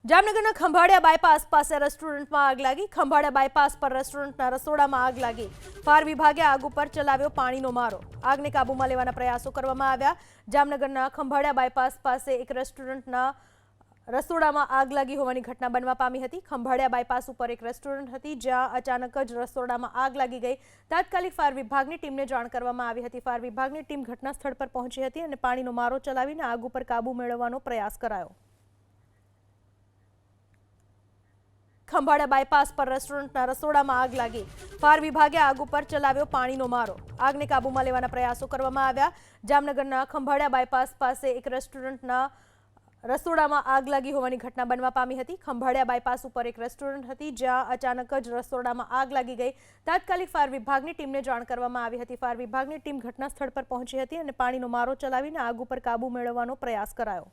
જામનગરના ખંભાળિયા બાયપાસ પાસે રેસ્ટોરન્ટમાં આગ લાગી। ખંભાળિયા બાયપાસ પર રેસ્ટોરન્ટના રસોડામાં આગ લાગી। ફાયર વિભાગે આગ ઉપર ચલાવ્યો પાણીનો મારો। આગને કાબૂમાં લેવાના પ્રયાસો કરવામાં આવ્યા। જામનગરના ખંભાળિયા બાયપાસ પાસે એક રેસ્ટોરન્ટના રસોડામાં આગ લાગી હોવાની ઘટના બનવા પામી હતી। ખંભાળિયા બાયપાસ ઉપર એક રેસ્ટોરન્ટ હતી જ્યાં અચાનક જ રસોડામાં આગ લાગી ગઈ। તાત્કાલિક ફાયર વિભાગની ટીમને જાણ કરવામાં આવી હતી। ફાયર વિભાગની ટીમ ઘટના સ્થળ પર પહોંચી હતી અને પાણીનો મારો ચલાવીને આગ ઉપર કાબૂ મેળવવાનો પ્રયાસ કરાયો। ખંભાળિયા બાયપાસ પર રેસ્ટોરન્ટના રસોડામાં આગ લાગી। ફાયર વિભાગે આગ ઉપર ચલાવ્યો પાણીનો મારો। આગને કાબૂમાં લેવાના પ્રયાસો કરવામાં આવ્યા। જામનગરના ખંભાળિયા બાયપાસ પાસે એક રેસ્ટોરન્ટના રસોડામાં આગ લાગી હોવાની ઘટના બનવા પામી હતી। ખંભાળિયા બાયપાસ ઉપર એક રેસ્ટોરન્ટ હતી જ્યાં અચાનક જ રસોડામાં આગ લાગી ગઈ। તાત્કાલિક ફાયર વિભાગની ટીમને જાણ કરવામાં આવી હતી। ફાયર વિભાગની ટીમ ઘટના સ્થળ પર પહોંચી હતી અને પાણીનો મારો ચલાવીને આગ ઉપર કાબૂ મેળવવાનો પ્રયાસ કરાયો।